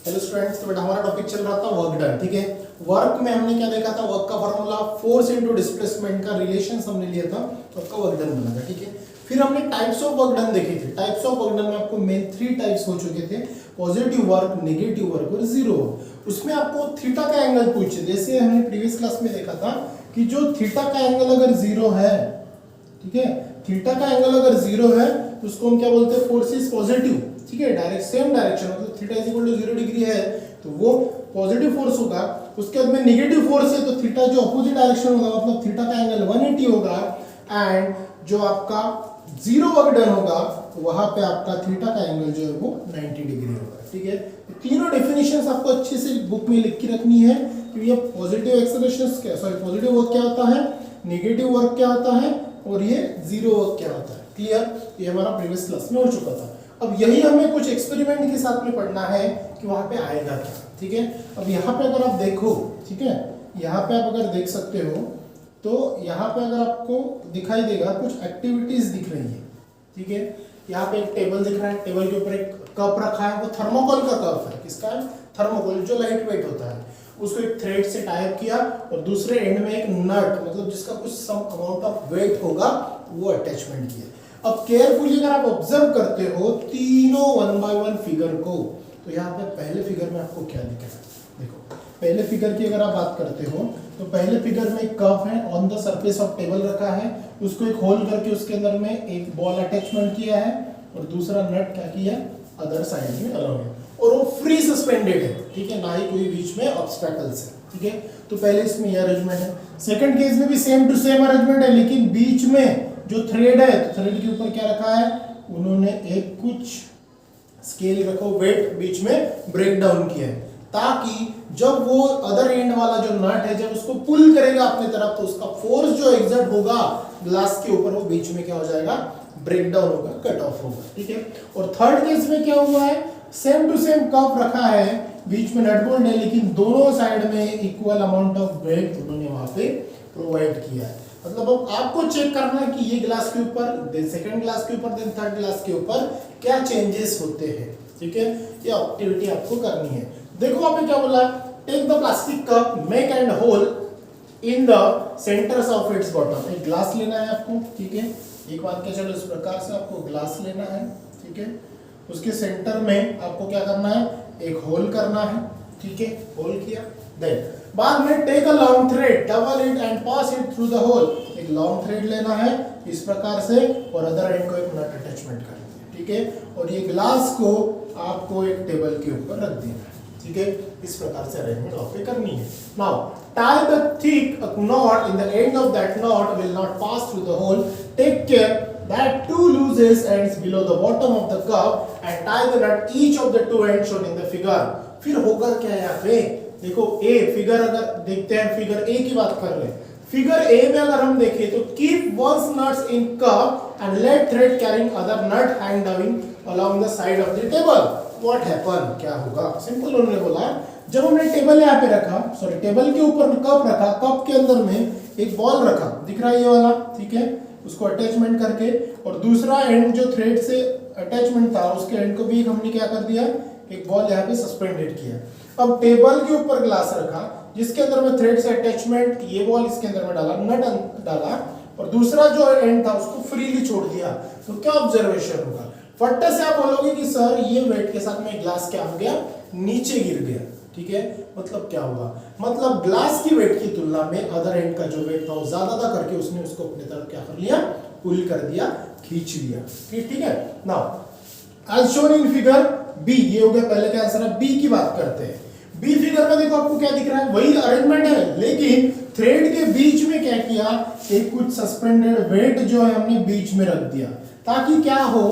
Hello students, तो बेटा हमारा टॉपिक चल रहा था वर्क डन। ठीक है, वर्क में हमने क्या देखा था, वर्क का फार्मूला फोर्स इनटू डिस्प्लेसमेंट का रिलेशन हमने लिया था, तो आपका वर्क डन बना था। ठीक है, फिर हमने टाइप्स ऑफ वर्क डन देखे थे। टाइप्स ऑफ वर्क डन में आपको मेन 3 टाइप्स हो चुके थे, पॉजिटिव वर्क, नेगेटिव वर्क और जीरो वर्क। उसमें आपको थीटा का एंगल पूछे, जैसे हमने प्रीवियस क्लास में देखा था कि जो थीटा का एंगल अगर जीरो है, ठीक है, थीटा का एंगल अगर जीरो है तो उसको हम क्या बोलते हैं, फोर्स इज पॉजिटिव। ठीक है, डायरेक्ट सेम डायरेक्शन, मतलब theta is equal to 0 degree है तो वो पॉजिटिव फोर्स होगा। उसके बाद में नेगेटिव फोर्स है तो थीटा जो अपोजिट डायरेक्शन होगा, मतलब थीटा का एंगल 180 होगा। एंड जो आपका जीरो वर्क डन होगा तो वहां पे आपका थीटा का एंगल जो है वो 90 डिग्री होगा। ठीक है, तो तीनों डेफिनेशंस आपको अच्छे से बुक में लिख के रखनी है कि ये पॉजिटिव एक्सेलरेशंस क्या, सॉरी पॉजिटिव वर्क क्या होता है, नेगेटिव वर्क क्या होता है और ये जीरो वर्क क्या होता है। क्लियर, ये हमारा प्रीवियस क्लास में हो चुका था। अब यही हमें कुछ एक्सपेरिमेंट के साथ में पढ़ना है कि वहां पे आएगा क्या। ठीक है, अब यहाँ पे अगर आप देखो, ठीक है, यहाँ पे आप अगर देख सकते हो तो यहाँ पे अगर आपको दिखाई देगा कुछ एक्टिविटीज दिख रही है। ठीक है, यहाँ पे एक टेबल दिख रहा है, टेबल के ऊपर एक कप रखा है, वो थर्मोकोल का कप है। किसका है? थर्मोकोल, जो लाइट वेट होता है। उसको एक थ्रेड से टाई अप किया और दूसरे एंड में एक नट, मतलब जिसका कुछ सम अमाउंट ऑफ वेट होगा, वो अटैचमेंट किया। अब केयरफुली अगर आप ऑब्जर्व करते हो तीनों 1 बाय 1 फिगर को, तो यहाँ पे पहले फिगर में आपको क्या दिख रहा है, देखो पहले फिगर की अगर आप बात करते हो तो पहले फिगर में एक कप है, on the surface of table रखा है, उसको एक होल करके उसके अंदर में एक बॉल अटैचमेंट किया है और दूसरा नट क्या किया, अदर साइड में अलॉन्ग है, और वो फ्री सस्पेंडेड है। ठीक है, ना ही कोई बीच में ऑब्स्टेकल्स है। ठीक है, तो पहले इसमें ये अरेंजमेंट है। सेकंड केस में भी सेम टू सेम अरेंजमेंट है, लेकिन बीच में जो थ्रेड है, तो थ्रेड के ऊपर क्या रखा है, उन्होंने एक कुछ स्केल रखो, वेट बीच में ब्रेक डाउन किया है, ताकि जब वो अदर एंड वाला जो नट है, जब उसको पुल करेगा अपने तरफ, तो उसका फोर्स जो एग्जर्ट होगा ग्लास के ऊपर, वो बीच में क्या हो जाएगा, ब्रेक डाउन होगा, कट ऑफ होगा। ठीक है, और थर्ड केस में क्या हुआ है, सेम टू सेम कप रखा है, बीच में नट बोल्ट है, लेकिन दोनों साइड में इक्वल अमाउंट ऑफ वेट उन्होंने वहां पे प्रोवाइड किया है। मतलब अब आपको चेक करना है कि ये ग्लास के ऊपर, देन सेकंड ग्लास के ऊपर, देन थर्ड ग्लास के ऊपर क्या चेंजेस होते हैं। ठीक है, ये एक्टिविटी आपको करनी है। देखो वहां पे क्या बोला, take the plastic cup, make and hole in the centers of its bottom. एक ग्लास लेना है आपको। ठीक है, एक बात क्या, चलो इस प्रकार से आपको ग्लास लेना है। ठीक है, उसके सेंटर में आपको क्या करना है, एक होल करना है। ठीक है, होल किया, देन बाद में take a long thread, double it and pass it through the hole. एक लॉन्ग थ्रेड लेना है इस प्रकार से और अदर एंड को एक नट अटैचमेंट कर दिया। ठीक है, और ये ग्लास को आपको एक टेबल के ऊपर रख देना है। ठीक है, इस प्रकार से अरेंजमेंट आपको करनी है। Now tie the thick knot in the end of that knot will not pass through the hole. Take care that 2 loose ends below the bottom of the cup and tie the knot each of the 2 ends shown in the figure. फिर होगा क्या यहाँ पे, देखो a figure, अगर देखते हैं figure A की बात कर रहे हैं, फिगर ए में अगर हम देखें तो keep once nuts in cup and let thread carrying other nut hang down along the side of the table. What happen, क्या होगा, सिंपल उन्होंने बोला, जब हमने टेबल यहाँ पे रखा, सॉरी टेबल के ऊपर कप रखा, कप के अंदर में एक बॉल रखा, दिख रहा है ये वाला, ठीक है, उसको अटैचमेंट करके, और दूसरा एंड जो थ्रेड से अटैचमेंट था उसके एंड को भी हमने क्या कर दिया, एक बॉल यहाँ पे सस्पेंडेड किया। अब टेबल के ऊपर ग्लास रखा जिसके अंदर में थ्रेड से अटैचमेंट, ये बॉल इसके अंदर में डाला, नट डाला, और दूसरा जो एंड था उसको फ्रीली छोड़ दिया, तो क्या ऑब्जर्वेशन होगा, फट्टे से आप बोलोगे कि सर ये वेट के साथ में ग्लास क्या हो गया, नीचे गिर गया। ठीक है, मतलब क्या हुआ, मतलब ग्लास की वेट की तुलना में अदर एंड का जो वेट था वो ज्यादा था, करके उसने उसको अपने तरफ क्या कर लिया, पुल कर दिया, खींच लिया। ठीक है, now as shown in figure B, ये हो गया पहले का आंसर है। बी की बात करते हैं, बी फिगर में देखो आपको क्या दिख रहा है, वही अरेंजमेंट है, लेकिन थ्रेड के बीच में क्या किया, एक कुछ सस्पेंडेड वेट जो है हमने बीच में रख दिया, ताकि क्या हो,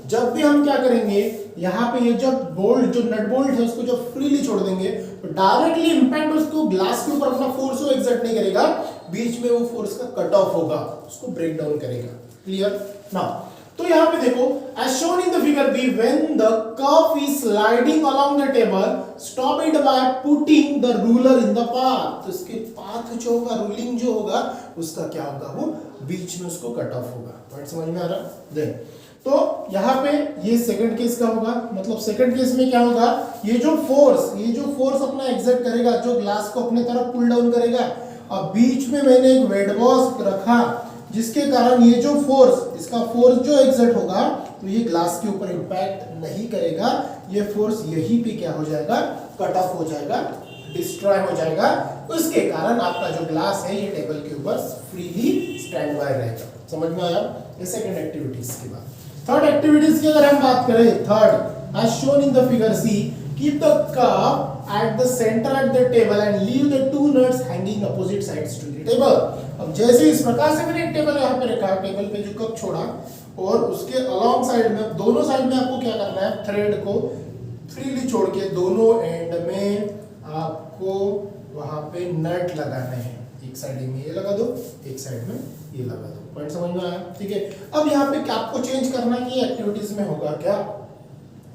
जब भी हम क्या करेंगे, यहाँ पे ये जब बोल्ट, जो नट बोल्ट है उसको जब फ्रीली छोड़ देंगे तो डायरेक्टली इंपैक्ट उसको ग्लास के ऊपर अपना फोर्स वो एग्जर्ट नहीं करेगा, बीच में वो फोर्स का कट ऑफ होगा, उसको ब्रेक डाउन करेगा। क्लियर, नाउ तो यहाँ पे देखो, as shown in the figure B, when the cup is sliding along the table, stop it by putting the ruler in the path. तो इसके पाथ जो होगा, रूलिंग जो होगा, उसका क्या होगा, वो बीच में उसको कट ऑफ होगा। पॉइंट समझ में आ रहा है? तो यहाँ पे ये सेकंड केस का होगा, मतलब सेकंड केस में क्या होगा, ये जो फोर्स अपना एग्जर्ट करेगा, जो ग्लास को अपने तरफ पुल डाउन करेगा, अब बीच में मैंने एक वेट बॉक्स रखा जिसके कारण ये जो फोर्स, इसका फोर्स जो एग्जर्ट होगा तो ये ग्लास के ऊपर इंपैक्ट नहीं करेगा, ये फोर्स यहीं पे क्या हो जाएगा, कट ऑफ हो जाएगा, डिस्ट्रॉय हो जाएगा। उसके कारण आपका जो ग्लास है ये टेबल के ऊपर फ्रीली स्टैंड बाय रहेगा। समझ में आया? ये सेकंड एक्टिविटीज के बाद थर्ड एक्टिविटीज की अगर हम बात करें, third as shown in the figure C, keep the cup at the center at the table and leave the two nuts hanging opposite sides to the table। अब जैसे इस प्रकार से मैंने एक टेबल यहाँ पे रखा, टेबल पे जो कप छोड़ा और उसके अलॉन्ग साइड में, दोनों साइड में आपको क्या करना है, थ्रेड को फ्रीली छोड़ के दोनों एंड में आपको वहां पे नट लगाने हैं। एक साइड में ये लगा दो, एक साइड में ये लगा दो। पॉइंट समझ में आया? ठीक है। अब यहाँ पे क्या आपको चेंज करना है कि एक्टिविटीज में होगा क्या,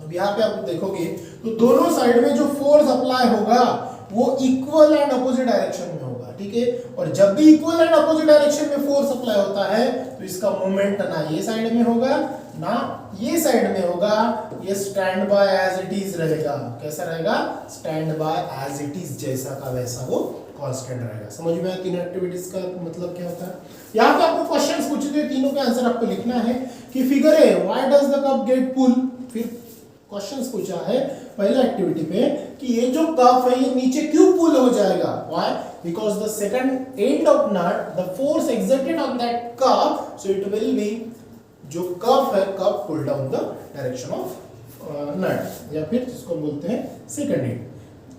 अब यहाँ पे आप देखोगे तो दोनों साइड में जो फोर्स अप्लाई होगा वो इक्वल एंड अपोजिट डायरेक्शन में होगा। ठीक है। और जब भी इक्वल एंड अपोजिट डायरेक्शन में फोर्स अप्लाई होता है तो इसका मोमेंट ना ये साइड में होगा ना ये साइड में होगा, ये stand by as it is रहेगा। कैसा रहेगा? Stand by as it is, जैसा का वैसा वो कांस्टेंट रहेगा। समझ में आया? तीन एक्टिविटीज का मतलब क्या होता है। यहाँ पे आपको क्वेश्चंस पूछे थे, तीनों के आंसर आपको लिखना है कि figure A, why does the cup get pull. फिर क्वेश्चंस पूछा है पहले एक्टिविटी पे कि ये जो कप है ये नीचे क्यों पुल हो जाएगा, why, because the second end of nut, the force exerted on that cup, so it will be, जो कप है, cup pull down the direction of nut, या फिर जिसको बोलते हैं सेकंड एंड।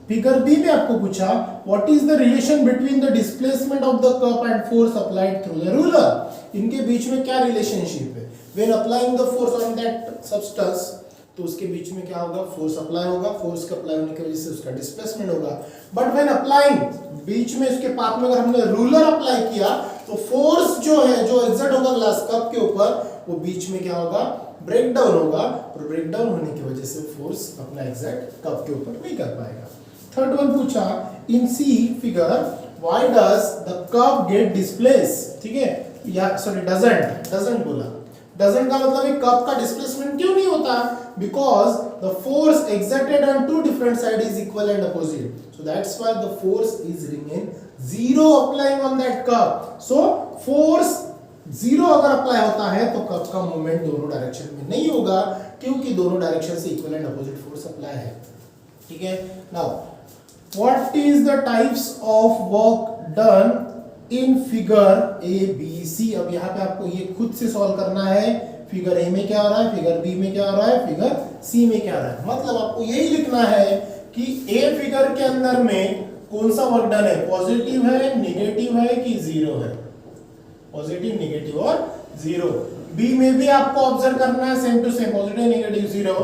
फिगर बी में आपको पूछा what is the relation between the displacement of the cup and force applied through the ruler. इनके बीच में क्या रिलेशनशिप है। When applying the force on that substance, तो उसके बीच में क्या होगा, फोर्स अप्लाई होगा, फोर्स के अप्लाई होने की वजह से उसका डिस्प्लेसमेंट होगा। बट व्हेन अप्लाइंग, बीच में उसके पाथ में अगर हमने रूलर अप्लाई किया तो फोर्स जो है, जो एग्जर्ट होगा ग्लास कप के ऊपर, वो बीच में क्या होगा, ब्रेक डाउन होगा, और ब्रेक डाउन होने की वजह से फोर्स अपना एग्जर्ट कप के ऊपर नहीं कर पाएगा। थर्ड वन पूछा in C figure, why does the cup get displace. ठीक है, या सॉरी डजंट बोला, डजंट का मतलब एक कप का डिस्प्लेसमेंट क्यों नहीं होता, because the force exerted on two different side is equal and opposite, so that's why the force is remain zero applying on that cup. So force zero अगर apply होता है तो कप का movement दोनों direction में नहीं होगा, क्योंकि दोनों डायरेक्शन से equal and opposite force apply है। ठीक है। Now what is the types of work done in figure A B C. अब यहाँ पे आपको ये खुद से सॉल्व करना है, फिगर ए में क्या हो रहा है, फिगर बी में क्या हो रहा है, फिगर सी में क्या हो रहा है। मतलब आपको यही लिखना है कि ए फिगर के अंदर में कौन सा वर्क डन है, पॉजिटिव है, नेगेटिव है कि जीरो है, पॉजिटिव, नेगेटिव और जीरो। बी में भी आपको ऑब्जर्व करना है same to same, positive, negative, zero,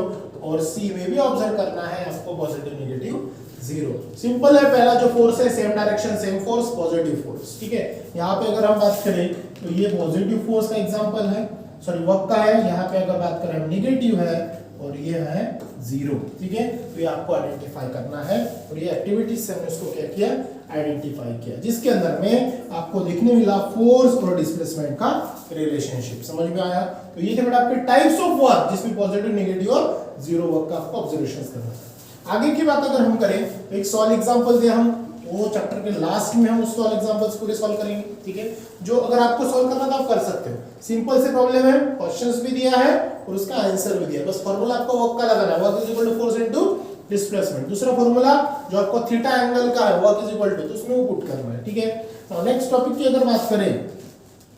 और सी में भी ऑब्जर्व करना है आपको पॉजिटिव, नेगेटिव, जीरो। सिंपल है, पहला जो फोर्स है same direction same force, positive force. ठीक है। यहाँ पे अगर हम बात करें तो ये पॉजिटिव फोर्स का एग्जांपल है, सॉरी वर्क का है। यहाँ पे अगर बात करें नेगेटिव है और ये है जीरो। ठीक है। तो ये आपको आइडेंटिफाई करना है, और ये एक्टिविटीज से हमने उसको क्या किया, आइडेंटिफाई किया, जिसके अंदर में आपको देखने मिला फोर्स और डिस्प्लेसमेंट का रिलेशनशिप। समझ में आया? तो ये थे बेटा आपके टाइप्स ऑफ वर्क, जिसमें पॉजिटिव, नेगेटिव और जीरो वर्क का आपको ऑब्जर्वेशंस करना है। आगे की बात अगर हम करें तो एक सॉल्व एग्जांपल दे, हम वो चैप्टर के लास्ट में हम उस सॉल्व एग्जांपल्स पूरे सॉल्व करेंगे। ठीक है। जो अगर आपको सॉल्व करना था आप कर सकते हो, सिंपल से प्रॉब्लम है, क्वेश्चंस भी दिया है और उसका आंसर भी दिया है, बस फार्मूला आपको वर्क का लगाना है, work is equal to force into displacement. दूसरा फार्मूला जो आपको थीटा एंगल का है, वर्क इज इक्वल टू, तो उसमें वो पुट करना है। ठीक है। तो नेक्स्ट टॉपिक की अगर बात करें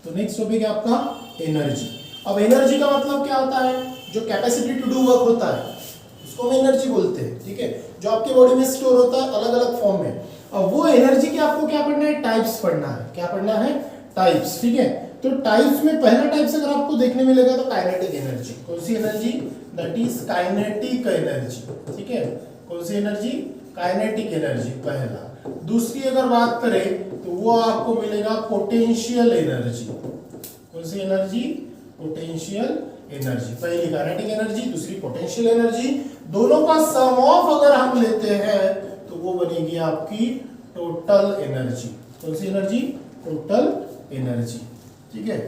तो नेक्स्ट टॉपिक है आपका एनर्जी। अब एनर्जी का मतलब क्या होता है, जो कैपेसिटी टू डू वर्क होता है उसको हम एनर्जी बोलते हैं। ठीक है। जो आपके बॉडी में स्टोर होता है अलग अलग फॉर्म में, अब वो एनर्जी के आपको क्या पढ़ना है, टाइप्स पढ़ना है। क्या पढ़ना है, टाइप्स। ठीक है। तो टाइप्स में पहला टाइप्स अगर आपको देखने मिलेगा तो काइनेटिक एनर्जी। कौन सी energy, that is kinetic energy. ठीक है। कौन सी एनर्जी, काइनेटिक एनर्जी पहला। दूसरी अगर बात करें तो वो आपको मिलेगा पोटेंशियल एनर्जी। कौन सी एनर्जी, पोटेंशियल एनर्जी। पहली काइनेटिक एनर्जी, दूसरी पोटेंशियल एनर्जी, दोनों का सम ऑफ अगर हम लेते हैं तो वो बनेगी आपकी टोटल एनर्जी। कौन सी एनर्जी, टोटल एनर्जी। ठीक है।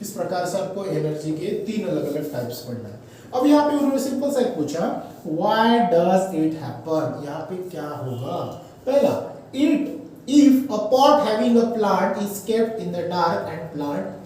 इस प्रकार से आपको एनर्जी के 3 अलग अलग टाइप्स पढ़ना है। अब यहाँ पे उन्होंने सिंपल सा एक पूछा, व्हाई डज इट हैपन, यहाँ पे क्या होगा। पहला, it if a pot having a plant is kept in the dark and plant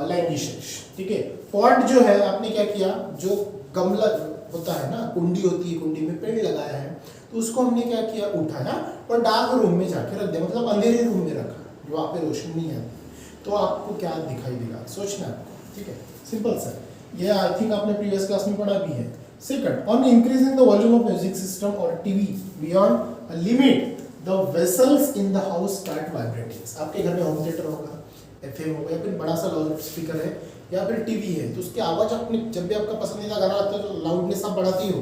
languishes, ठीक है। पॉट जो है आपने क्या किया, जो गमला होता है ना, कुंडी होती है, कुंडी में पेड़ लगाया है, तो उसको हमने क्या किया, उठाया और डार्क रूम में जाके रख दिया, मतलब अंधेरे रूम में रखा, जो वहाँ पे रोशनी नहीं आती, तो आपको क्या दिखाई देगा, सोचना है, ठीक है। सिंपल सा, ये आई थिंक आपने प्रीवियस क्लास में पढ़ा भी है। Second, on increasing the volume of music system or TV beyond a limit the vessels in the house start vibrating. आपके घर में होम थिएटर होगा, एफएम होगा, या फिर बड़ा सा लाउड स्पीकर है, या फिर टीवी है, तो उसकी आवाज अपने जब भी आपका पसंदीदा गाना आता है तो लाउडनेस आप बढ़ाती हो।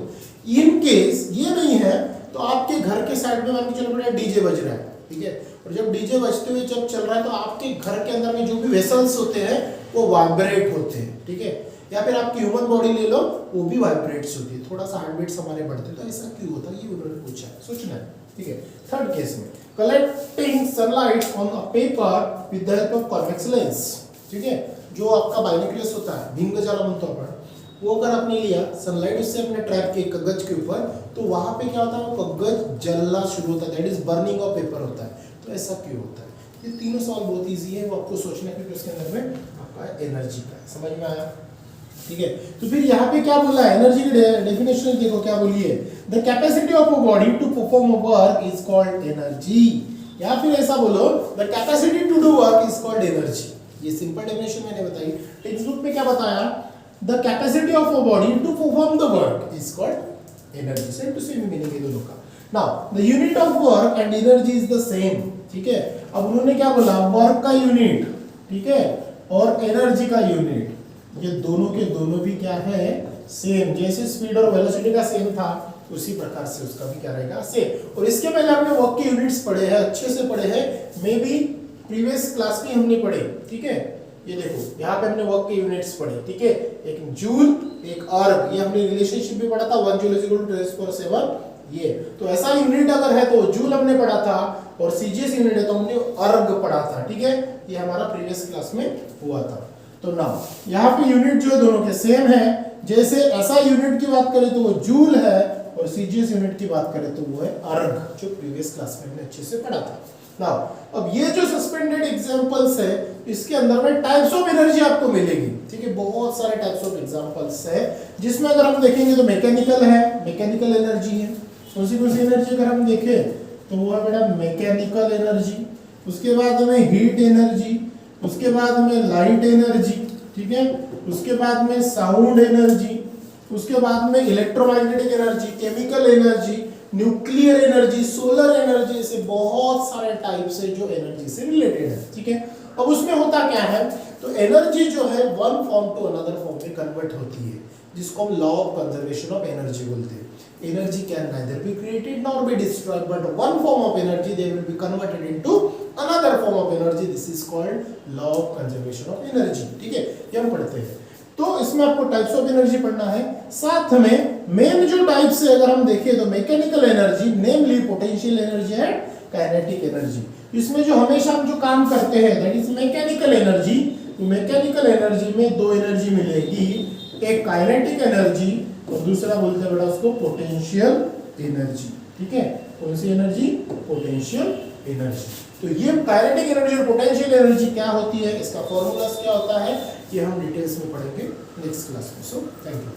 इन केस ये नहीं है तो आपके घर के साइड में मान के चलो बड़ा डीजे बज रहा है, ठीक है, और जब डीजे बजते हुए जब चल रहा है तो आपके घर के अंदर में जो भी वेसल्स होते हैं वो वाइब्रेट होते हैं, ठीक है। या फिर आपकी ह्यूमन बॉडी ले लो, वो भी वाइब्रेट्स होती है, थोड़ा सा हार्ट बीट्स हमारे बढ़ते हैं, तो ऐसा क्यों होता है, ये उन्होंने पूछा है, सोचना है, ठीक है। थर्ड केस में, collecting sunlight on a paper with the help of convex lens, ठीक है, जो आपका बाइनोक्युलर्स होता है, भिंग जाला बोलते हैं अपन, वो अगर आपने लिया सनलाइट उससे अपने ट्रैप के कागज के ऊपर, तो वहां पे क्या होता है, वो कागज जलना शुरू होता है, that is burning of paper होता है। तो ऐसा क्यों होता है, ये तीनों सवाल बहुत इजी है, वो आपको सोचना है, क्योंकि उसके अंदर में आपका एनर्जी का है, समझ में आया, ठीक है। तो फिर यहाँ पे क्या बोला है, एनर्जी की डेफिनेशन देखो क्या बोली है, the capacity of a body to perform a work is called energy, या फिर ऐसा बोलो, the capacity to do work is called energy. ये सिंपल डेफिनेशन मैंने बताई, टेक्स्ट बुक में क्या बताया, the capacity of a body to perform the work is called energy. Same to same meaning है दोनों का। Now the unit of work and energy is the same, ठीक है। अब उन्होंने क्या बोला, वर्क का यूनिट, ठीक है, और एनर्जी का यूनिट, ये दोनों के दोनों भी क्या है, सेम। जैसे स्पीड और वेलोसिटी का सेम था, उसी प्रकार से उसका भी क्या रहेगा, सेम। और इसके पहले हमने वर्क के यूनिट्स पढ़े हैं, अच्छे से पढ़े हैं, मे बी प्रीवियस क्लास में हमने पढ़े, ठीक है। ये देखो यहाँ पे हमने वर्क के यूनिट्स पढ़े, ठीक है, एक जूल एक अर्ग, ये हमने रिलेशनशिप भी पढ़ा था, 1 जूल इज इक्वल टू 10⁻⁷ ये। तो ऐसा यूनिट अगर है तो जूल हमने पढ़ा था, और सीजीएस यूनिट है तो हमने अर्ग पढ़ा था, ठीक है, ये हमारा प्रीवियस क्लास में हुआ था। तो नाउ यहाँ पे यूनिट जो है दोनों के सेम है, जैसे ऐसा यूनिट की बात करें तो वो जूल है, और सीजीएस यूनिट की बात करें तो वो है अर्ग, जो प्रीवियस क्लास में हमने अच्छे से पढ़ा था। नाउ अब ये जो सस्पेंडेड एग्जांपल्स है, इसके अंदर में टाइप्स ऑफ एनर्जी आपको मिलेगी, ठीक है, बहुत सारे टाइप्स ऑफ एग्जांपल्स है, जिसमें अगर हम देखेंगे तो मैकेनिकल है, मैकेनिकल एनर्जी है, कौन सी एनर्जी अगर हम देखें तो वो है बेटा मैकेनिकल एनर्जी, उसके बाद में हीट एनर्जी, उसके बाद में लाइट एनर्जी, ठीक है, उसके बाद में साउंड एनर्जी, उसके बाद में electromagnetic energy, chemical energy, nuclear energy, solar energy, ऐसे बहुत सारे टाइप्स है जो एनर्जी से रिलेटेड है, ठीक है। अब उसमें होता क्या है, तो एनर्जी जो है one form to another form में कन्वर्ट होती है, जिसको हम law of conservation of energy बोलते हैं। Energy can neither be created nor be destroyed, but one form of energy they will be converted into another form of energy. This is called law of conservation of energy. ठीक है, ये हम पढ़ते हैं। तो इसमें आपको टाइप्स ऑफ एनर्जी पढ़ना है, साथ में मेन जो टाइप्स है अगर हम देखें तो mechanical energy, namely potential energy and kinetic energy. इसमें जो हमेशा हम जो काम करते हैं that is mechanical energy. Mechanical energy में दो एनर्जी मिलेगी, एक काइनेटिक एनर्जी और दूसरा बोलते हैं बेटा उसको पोटेंशियल एनर्जी, ठीक है। कौन सी एनर्जी, पोटेंशियल एनर्जी। तो ये काइनेटिक एनर्जी और पोटेंशियल एनर्जी क्या होती है, इसका फॉर्मूला क्या होता है, ये हम डिटेल्स में पढ़ेंगे नेक्स्ट क्लास में। So thank you.